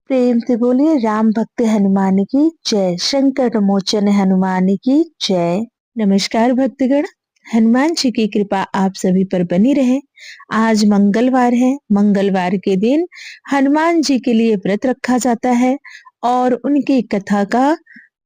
प्रेम से बोलिए राम भक्त हनुमान की जय। संकट मोचन हनुमान की जय। नमस्कार भक्तगण, हनुमान जी की कृपा आप सभी पर बनी रहे। आज मंगलवार है। मंगलवार के दिन हनुमान जी के लिए व्रत रखा जाता है और उनकी कथा का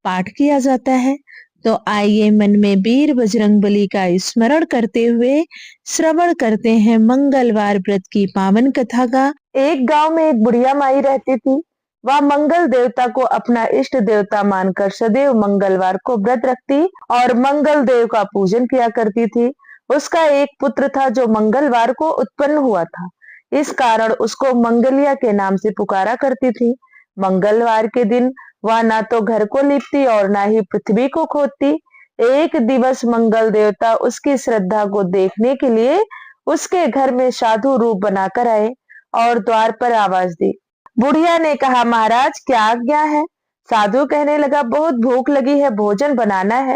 पाठ किया जाता है। तो आइए मन में वीर बजरंगबली का स्मरण करते हुए श्रवण करते हैं मंगलवार व्रत की पावन कथा का। एक गांव में एक बुढ़िया माई रहती थी। वह मंगल देवता को अपना इष्ट देवता मानकर सदैव मंगलवार को व्रत रखती और मंगल देव का पूजन किया करती थी। उसका एक पुत्र था जो मंगलवार को उत्पन्न हुआ था। इस कारण उसको मंगलिया के नाम से पुकारा करती थी। मंगलवार के दिन वह ना तो घर को लीपती और ना ही पृथ्वी को खोदती। एक दिवस मंगल देवता उसकी श्रद्धा को देखने के लिए उसके घर में साधु रूप बनाकर आए और द्वार पर आवाज दी। बुढ़िया ने कहा, महाराज क्या आज्ञा है? साधु कहने लगा, बहुत भूख लगी है, भोजन बनाना है।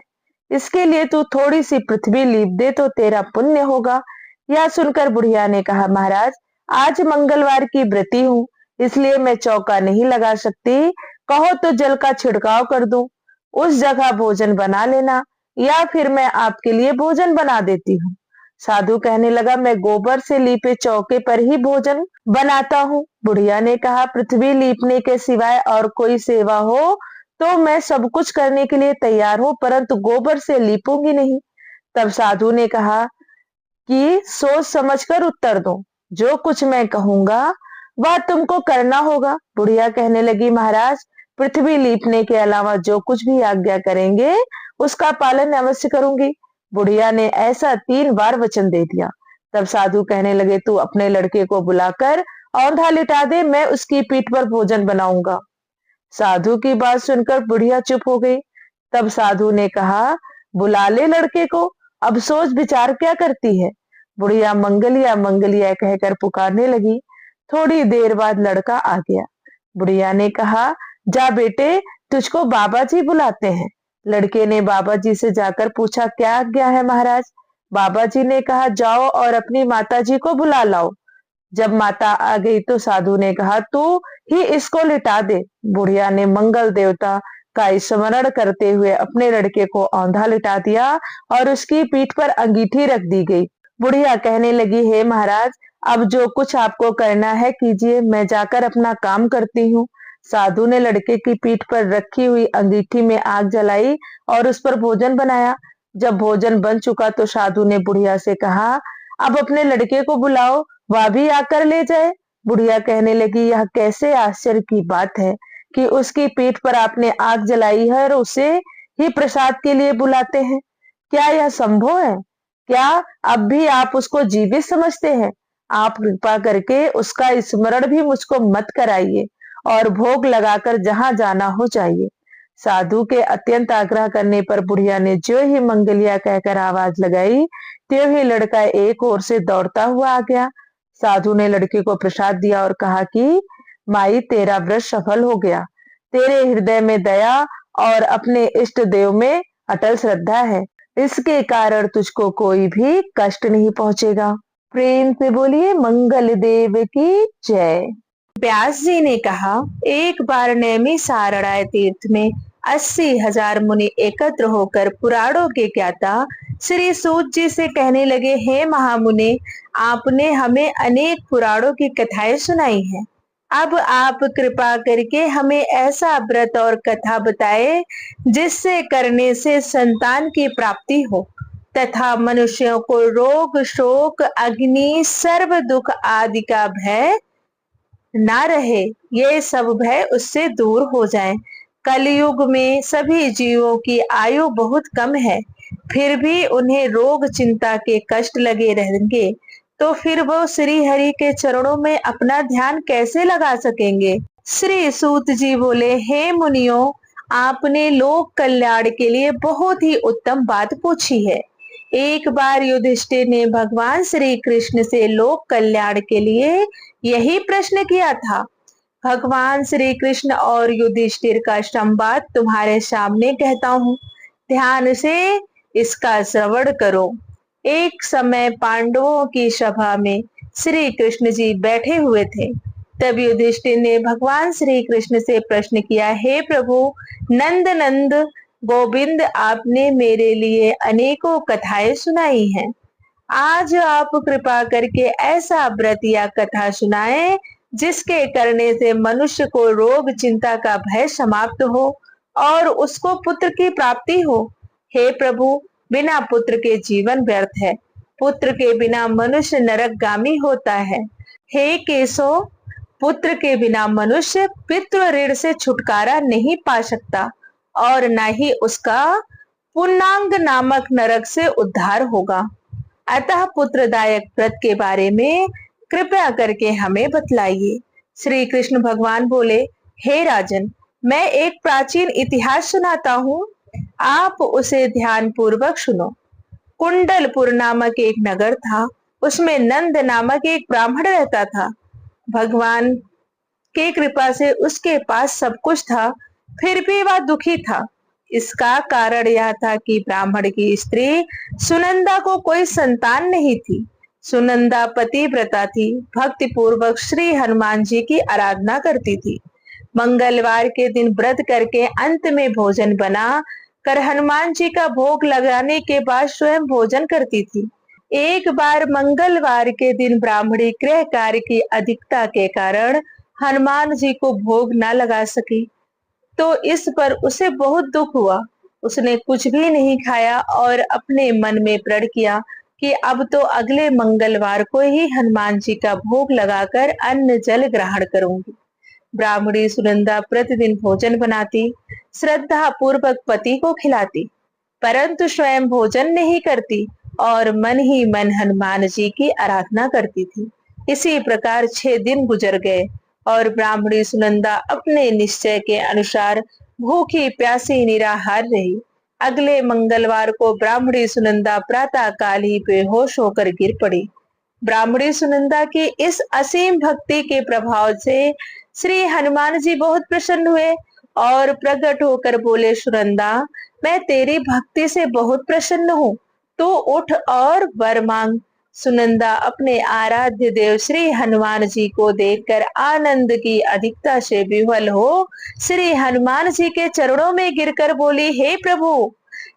इसके लिए तू थोड़ी सी पृथ्वी लीप दे तो तेरा पुण्य होगा। यह सुनकर बुढ़िया ने कहा, महाराज आज मंगलवार की व्रती हूँ, इसलिए मैं चौका नहीं लगा सकती। कहो तो जल का छिड़काव कर दूं, उस जगह भोजन बना लेना, या फिर मैं आपके लिए भोजन बना देती हूँ। साधु कहने लगा, मैं गोबर से लीपे चौके पर ही भोजन बनाता हूँ। बुढ़िया ने कहा, पृथ्वी लीपने के सिवाय और कोई सेवा हो तो मैं सब कुछ करने के लिए तैयार हूँ, परंतु गोबर से लीपूंगी नहीं। तब साधु ने कहा कि सोच समझकर उत्तर दो, जो कुछ मैं कहूंगा वह तुमको करना होगा। बुढ़िया कहने लगी, महाराज पृथ्वी लीपने के अलावा जो कुछ भी आज्ञा करेंगे उसका पालन अवश्य करूंगी। बुढ़िया ने ऐसा 3 बार वचन दे दिया। तब साधु कहने लगे, तू अपने लड़के को बुलाकर औंधा लिटा दे, मैं उसकी पीठ पर भोजन बनाऊंगा। साधु की बात सुनकर बुढ़िया चुप हो गई। तब साधु ने कहा, बुला ले लड़के को, अब सोच विचार क्या करती है। बुढ़िया मंगलिया मंगलिया कहकर पुकारने लगी। थोड़ी देर बाद लड़का आ गया। बुढ़िया ने कहा, जा बेटे, तुझको बाबा जी बुलाते हैं। लड़के ने बाबा जी से जाकर पूछा, क्या आज्ञा है महाराज? बाबा जी ने कहा, जाओ और अपनी माता जी को बुला लाओ। जब माता आ गई तो साधु ने कहा, तू ही इसको लिटा दे। बुढ़िया ने मंगल देवता का स्मरण करते हुए अपने लड़के को औंधा लिटा दिया और उसकी पीठ पर अंगीठी रख दी गई। बुढ़िया कहने लगी, हे महाराज अब जो कुछ आपको करना है कीजिए, मैं जाकर अपना काम करती हूँ। साधु ने लड़के की पीठ पर रखी हुई अंगीठी में आग जलाई और उस पर भोजन बनाया। जब भोजन बन चुका तो साधु ने बुढ़िया से कहा, अब अपने लड़के को बुलाओ, वह भी आकर ले जाए। बुढ़िया कहने लगी, यह कैसे आश्चर्य की बात है कि उसकी पीठ पर आपने आग जलाई है और उसे ही प्रसाद के लिए बुलाते हैं। क्या यह संभव है? क्या अब भी आप उसको जीवित समझते हैं? आप कृपा करके उसका स्मरण भी मुझको मत कराइए और भोग लगाकर जहां जाना हो जाइए। साधु के अत्यंत आग्रह करने पर बुढ़िया ने जो ही मंगलिया कहकर आवाज लगाई, त्यों ही लड़का एक ओर से दौड़ता हुआ आ गया। साधु ने लड़के को प्रसाद दिया और कहा कि माई तेरा व्रत सफल हो गया। तेरे हृदय में दया और अपने इष्ट देव में अटल श्रद्धा है, इसके कारण तुझको कोई भी कष्ट नहीं पहुंचेगा। प्रेम से बोलिए मंगल देव की जय। व्यास जी ने कहा, एक बार नैमी सारणाय तीर्थ में 80,000 मुनि एकत्र होकर पुराणों के ज्ञाता श्री सूत जी से कहने लगे, हे महामुने, आपने हमें अनेक पुराणों की कथाएं सुनाई हैं। अब आप कृपा करके हमें ऐसा व्रत और कथा बताए जिससे करने से संतान की प्राप्ति हो तथा मनुष्यों को रोग शोक अग्नि सर्व दुख आदि का भय ना रहे, ये सब भय उससे दूर हो जाए। कलयुग में सभी जीवों की आयु बहुत कम है, फिर भी उन्हें रोग चिंता के कष्ट लगे रहेंगे, तो फिर वो श्री हरि के चरणों में अपना ध्यान कैसे लगा सकेंगे। श्री सूत जी बोले, हे मुनियों, आपने लोक कल्याण के लिए बहुत ही उत्तम बात पूछी है। एक बार युधिष्ठिर ने भगवान श्री कृष्ण से लोक कल्याण के लिए यही प्रश्न किया था। भगवान श्री कृष्ण और युधिष्ठिर का संवाद तुम्हारे सामने कहता हूँ, ध्यान से इसका श्रवण करो। एक समय पांडवों की सभा में श्री कृष्ण जी बैठे हुए थे। तब युधिष्ठिर ने भगवान श्री कृष्ण से प्रश्न किया, हे प्रभु नंद नंद गोविंद, आपने मेरे लिए अनेकों कथाएं सुनाई हैं। आज आप कृपा करके ऐसा व्रत या कथा सुनाएं जिसके करने से मनुष्य को रोग चिंता का भय समाप्त हो और उसको पुत्र की प्राप्ति हो। हे प्रभु, बिना पुत्र के जीवन व्यर्थ है, पुत्र के बिना मनुष्य नरकगामी होता है। हे केशव, पुत्र के बिना मनुष्य पितृ ऋण से छुटकारा नहीं पा सकता और न ही उसका पुण्यांग नामक नरक से उद्धार होगा। अतः पुत्रदायक व्रत के बारे में कृपया करके हमें बतलाइए। श्री कृष्ण भगवान बोले, हे राजन, मैं एक प्राचीन इतिहास सुनाता हूँ, आप उसे ध्यान पूर्वक सुनो। कुंडलपुर नामक एक नगर था, उसमें नंद नामक एक ब्राह्मण रहता था। भगवान की कृपा से उसके पास सब कुछ था, फिर भी वह दुखी था। इसका कारण यह था कि ब्राह्मण की स्त्री सुनंदा को कोई संतान नहीं थी। सुनंदा पतिव्रता थी, भक्ति पूर्वक श्री हनुमान जी की आराधना करती थी। मंगलवार के दिन व्रत करके अंत में भोजन बना कर हनुमान जी का भोग लगाने के बाद स्वयं भोजन करती थी। एक बार मंगलवार के दिन ब्राह्मणी गृह कार्य की अधिकता के कारण हनुमान जी को भोग न लगा सकी, तो इस पर उसे बहुत दुख हुआ। उसने कुछ भी नहीं खाया और अपने मन में प्रण किया कि अब तो अगले मंगलवार को ही हनुमान जी का भोग लगाकर अन्न जल ग्रहण करूंगी। ब्राह्मणी सुनंदा प्रतिदिन भोजन बनाती, श्रद्धा पूर्वक पति को खिलाती, परंतु स्वयं भोजन नहीं करती और मन ही मन हनुमान जी की आराधना करती थी। इसी प्रकार 6 दिन गुजर गए और ब्राह्मणी सुनंदा अपने निश्चय के अनुसार भूखी प्यासी निराहार रही। अगले मंगलवार को ब्राह्मणी सुनंदा प्रातः काल ही बेहोश होकर गिर पड़ी। ब्राह्मणी सुनंदा की इस असीम भक्ति के प्रभाव से श्री हनुमान जी बहुत प्रसन्न हुए और प्रकट होकर बोले, सुनंदा, मैं तेरी भक्ति से बहुत प्रसन्न हूँ, तू उठ और वर मांग। सुनंदा अपने आराध्य देव श्री हनुमान जी को देखकर आनंद की अधिकता से विह्वल हो श्री हनुमान जी के चरणों में गिरकर बोली, हे प्रभु,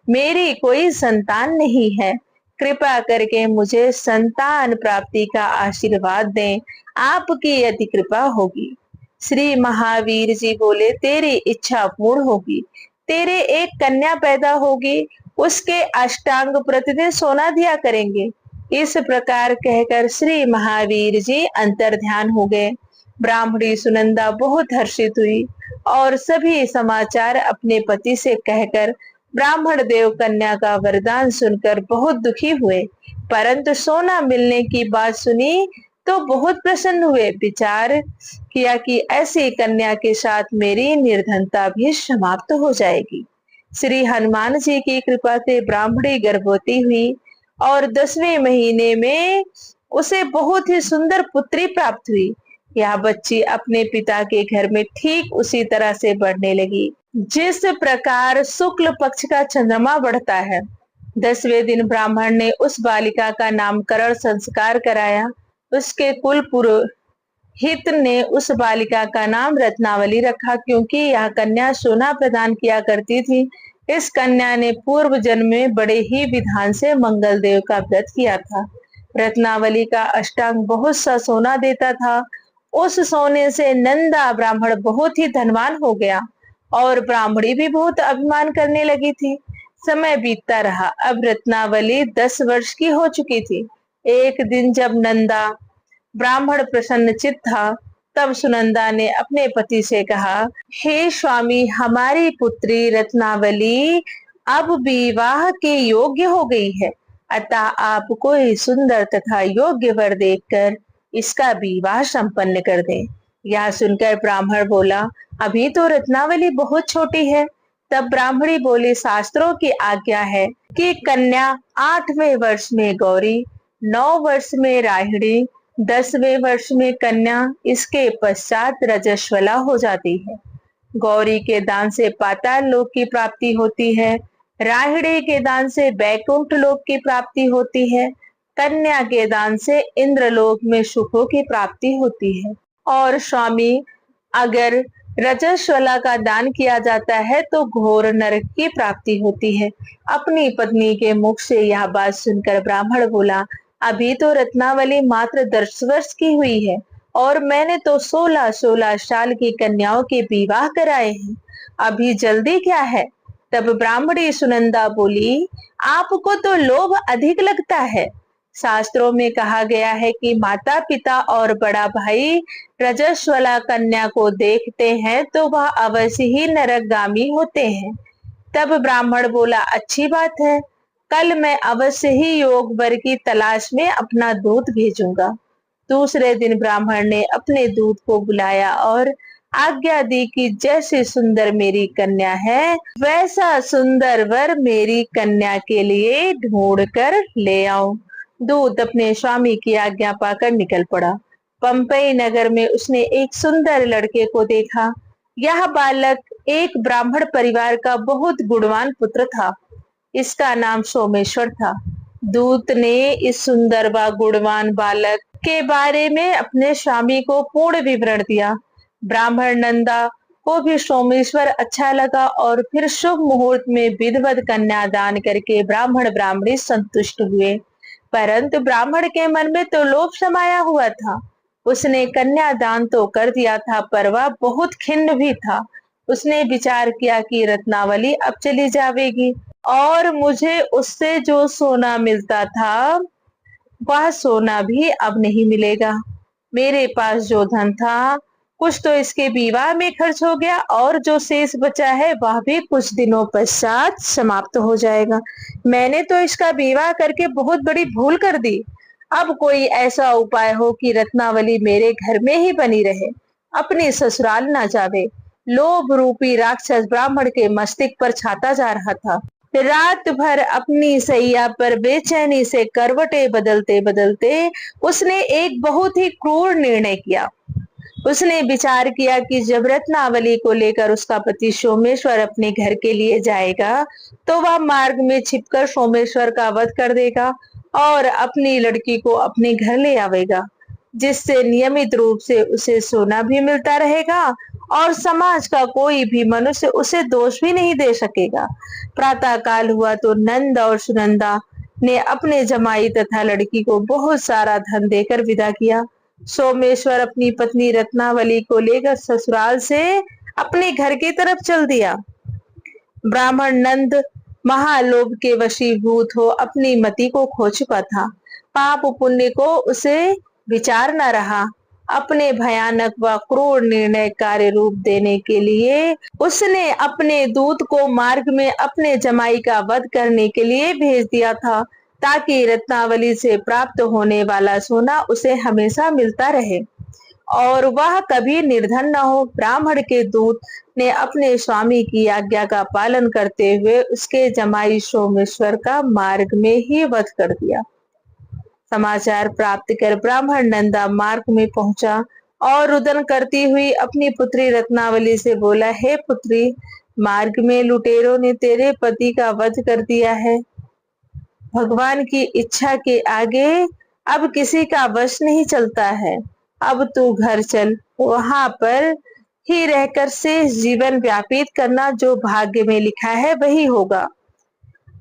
मेरी कोई संतान नहीं है, कृपा करके मुझे संतान प्राप्ति का आशीर्वाद दें, आपकी यदि कृपा होगी। श्री महावीर जी बोले, तेरी इच्छा पूर्ण होगी, तेरे एक कन्या पैदा होगी, उसके अष्टांग प्रतिदिन सोना दिया करेंगे। इस प्रकार कहकर श्री महावीर जी अंतर ध्यान हो गए। ब्राह्मणी सुनंदा बहुत हर्षित हुई और सभी समाचार अपने पति से कहकर ब्राह्मण देव कन्या का वरदान सुनकर बहुत दुखी हुए, परंतु सोना मिलने की बात सुनी तो बहुत प्रसन्न हुए। विचार किया कि ऐसी कन्या के साथ मेरी निर्धनता भी समाप्त हो जाएगी। श्री हनुमान जी की कृपा से ब्राह्मणी गर्भवती हुई और 10वें महीने में उसे बहुत ही सुंदर पुत्री प्राप्त हुई। यह बच्ची अपने पिता के घर में ठीक उसी तरह से बढ़ने लगी जिस प्रकार शुक्ल पक्ष का चंद्रमा बढ़ता है। 10वें दिन ब्राह्मण ने उस बालिका का नामकरण संस्कार कराया। उसके कुल पुरोहित ने उस बालिका का नाम रत्नावली रखा, क्योंकि यह कन्या सोना प्रदान किया करती थी। इस कन्या ने पूर्व जन्म में बड़े ही विधान से मंगल देव का व्रत किया था। रत्नावली का अष्टांग बहुत सा सोना देता था। उस सोने से नंदा ब्राह्मण बहुत ही धनवान हो गया और ब्राह्मणी भी बहुत अभिमान करने लगी थी। समय बीतता रहा, अब रत्नावली 10 वर्ष की हो चुकी थी। एक दिन जब नंदा ब्राह्मण प्रसन्नचित्त था, तब सुनंदा ने अपने पति से कहा, हे स्वामी, हमारी पुत्री रत्नावली अब विवाह के योग्य हो गई है, अतः आप कोई सुंदर तथा योग्य वर देखकर इसका विवाह संपन्न कर दें। यह सुनकर ब्राह्मण बोला, अभी तो रत्नावली बहुत छोटी है। तब ब्राह्मणी बोली, शास्त्रों की आज्ञा है कि कन्या 8वें वर्ष में गौरी, 9 वर्ष में राहिणी, 10वें वर्ष में कन्या, इसके पश्चात रजस्वला हो जाती है। गौरी के दान से पाताल लोक की प्राप्ति होती है, राहिणी के दान से बैकुंठ लोक की प्राप्ति होती है, कन्या के दान से इंद्रलोक में सुखों की प्राप्ति होती है। और स्वामी, अगर रजस्वला का दान किया जाता है तो घोर नरक की प्राप्ति होती है। अपनी पत्नी के मुख से यह बात सुनकर ब्राह्मण बोला, अभी तो रत्नावली मात्र 10 वर्ष की हुई है और मैंने तो 16-16 साल की कन्याओं के विवाह कराए हैं, अभी जल्दी क्या है। तब ब्राह्मणी सुनंदा बोली, आपको तो लोभ अधिक लगता है। शास्त्रों में कहा गया है कि माता पिता और बड़ा भाई रजस्वला कन्या को देखते हैं तो वह अवश्य ही नरकगामी होते हैं। तब ब्राह्मण बोला, अच्छी बात है, कल मैं अवश्य ही योग वर की तलाश में अपना दूत भेजूंगा। दूसरे दिन ब्राह्मण ने अपने दूत को बुलाया और आज्ञा दी कि जैसे सुंदर मेरी कन्या है वैसा सुंदर वर मेरी कन्या के लिए ढूंढ कर ले आओ। दूत अपने स्वामी की आज्ञा पाकर निकल पड़ा। पंपई नगर में उसने एक सुंदर लड़के को देखा। यह बालक एक ब्राह्मण परिवार का बहुत गुणवान पुत्र था। इसका नाम सोमेश्वर था। दूत ने इस सुंदर व गुणवान बालक के बारे में अपने स्वामी को पूर्ण विवरण दिया। ब्राह्मण नंदा को भी सोमेश्वर अच्छा लगा और फिर शुभ मुहूर्त में विधिवत कन्या दान करके ब्राह्मण ब्राह्मणी संतुष्ट हुए। परंतु ब्राह्मण के मन में तो लोभ समाया हुआ था। उसने कन्या दान तो कर दिया था पर वह बहुत खिन्न भी था। उसने विचार किया कि रत्नावली अब चली जाएगी और मुझे उससे जो सोना मिलता था वह सोना भी अब नहीं मिलेगा। मेरे पास जो धन था कुछ तो इसके विवाह में खर्च हो गया और जो शेष बचा है वह भी कुछ दिनों पश्चात समाप्त हो जाएगा। मैंने तो इसका विवाह करके बहुत बड़ी भूल कर दी। अब कोई ऐसा उपाय हो कि रत्नावली मेरे घर में ही बनी रहे, अपने ससुराल ना जावे। लोभ रूपी राक्षस ब्राह्मण के मस्तिष्क पर छाता जा रहा था। रात भर अपनी सैया पर बेचैनी से करवटें बदलते बदलते उसने एक बहुत ही क्रूर निर्णय किया। उसने विचार किया कि जब रत्नावली को लेकर उसका पति सोमेश्वर अपने घर के लिए जाएगा तो वह मार्ग में छिपकर सोमेश्वर का वध कर देगा और अपनी लड़की को अपने घर ले आवेगा, जिससे नियमित रूप से उसे सोना भी मिलता रहेगा और समाज का कोई भी मनुष्य उसे दोष भी नहीं दे सकेगा। प्रातः काल हुआ तो नंद और सुनंदा ने अपने जमाई तथा लड़की को बहुत सारा धन देकर विदा किया। सोमेश्वर अपनी पत्नी रत्नावली को लेकर ससुराल से अपने घर की तरफ चल दिया। ब्राह्मण नंद महालोभ के वशीभूत हो अपनी मति को खो चुका था। पाप पुण्य को उसे विचार न रहा। अपने भयानक व क्रूर निर्णय कार्य रूप देने के लिए उसने अपने दूत को मार्ग में अपने जमाई का वध करने के लिए भेज दिया था, ताकि रत्नावली से प्राप्त होने वाला सोना उसे हमेशा मिलता रहे और वह कभी निर्धन न हो। ब्राह्मण के दूत ने अपने स्वामी की आज्ञा का पालन करते हुए उसके जमाई सोमेश्वर का मार्ग में ही वध कर दिया। समाचार प्राप्त कर ब्राह्मण नंदा मार्ग में पहुंचा और रुदन करती हुई अपनी पुत्री रत्नावली से बोला, हे पुत्री, मार्ग में लुटेरों ने तेरे पति का वध कर दिया है। भगवान की इच्छा के आगे अब किसी का वश नहीं चलता है। अब तू घर चल, वहां पर ही रहकर शेष जीवन व्यतीत करना, जो भाग्य में लिखा है वही होगा।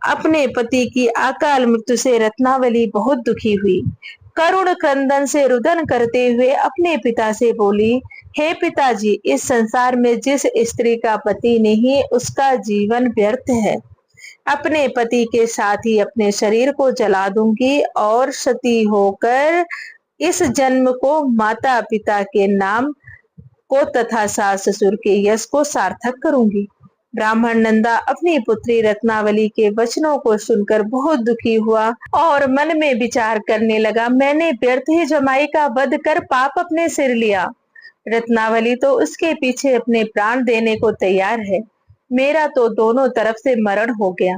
अपने पति की अकाल मृत्यु से रत्नावली बहुत दुखी हुई। करुण क्रंदन से रुदन करते हुए अपने पिता से बोली, हे पिताजी, इस संसार में जिस स्त्री का पति नहीं उसका जीवन व्यर्थ है। अपने पति के साथ ही अपने शरीर को जला दूंगी और सती होकर इस जन्म को माता पिता के नाम को तथा सास ससुर के यश को सार्थक करूंगी। ब्राह्मण नंदा अपनी पुत्री रत्नावली के वचनों को सुनकर बहुत दुखी हुआ और मन में विचार करने लगा, मैंने व्यर्थ ही जमाई का वध कर पाप अपने सिर लिया। रत्नावली तो उसके पीछे अपने प्राण देने को तैयार है। मेरा तो दोनों तरफ से मरण हो गया।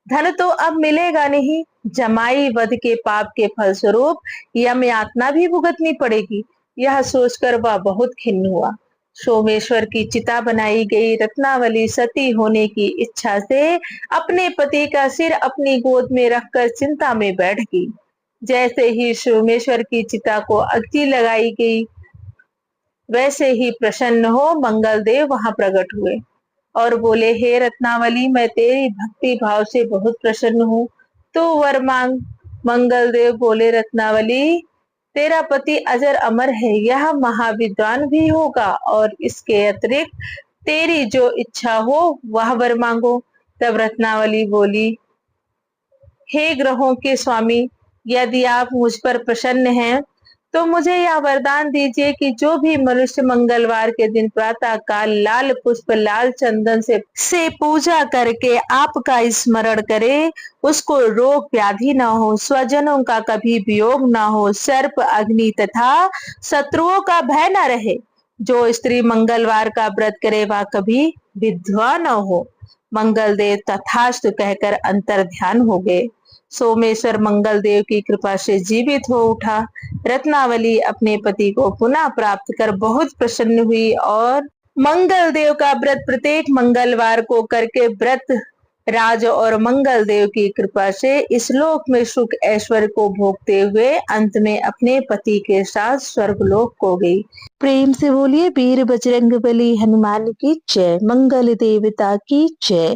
धन तो अब मिलेगा नहीं। जमाई वध के पाप के फलस्वरूप यम यातना भी भुगतनी पड़ेगी। यह सोचकर वह बहुत खिन्न हुआ। सोमेश्वर की चिता बनाई गई। रत्नावली सती होने की इच्छा से अपने पति का सिर अपनी गोद में रखकर चिंता में बैठ गई। जैसे ही सोमेश्वर की चिता को अग्नि लगाई गई, वैसे ही प्रसन्न हो मंगल देव वहां प्रकट हुए और बोले, हे रत्नावली, मैं तेरी भक्ति भाव से बहुत प्रसन्न हूँ, तो वर मांग। मंगल देव बोले, रत्नावली, तेरा पति अजर अमर है, यह महाविद्वान भी होगा, और इसके अतिरिक्त तेरी जो इच्छा हो वह वर मांगो। तब रत्नावली बोली, हे ग्रहों के स्वामी, यदि आप मुझ पर प्रसन्न हैं तो मुझे यह वरदान दीजिए कि जो भी मनुष्य मंगलवार के दिन प्रातः काल लाल पुष्प लाल चंदन से पूजा करके आपका स्मरण करे, उसको रोग व्याधि न हो, स्वजनों का कभी वियोग न हो, सर्प अग्नि तथा शत्रुओं का भय न रहे। जो स्त्री मंगलवार का व्रत करे वह कभी विधवा न हो। मंगल देव तथास्तु कहकर अंतर ध्यान हो गए। सोमेश्वर मंगल देव की कृपा से जीवित हो उठा। रत्नावली अपने पति को पुनः प्राप्त कर बहुत प्रसन्न हुई और मंगल देव का व्रत प्रत्येक मंगलवार को करके व्रत राज और मंगल देव की कृपा से इस लोक में सुख ऐश्वर्य को भोगते हुए अंत में अपने पति के साथ स्वर्गलोक को गई। प्रेम से बोलिए वीर बजरंगबली हनुमान की जय, मंगल देवता की जय।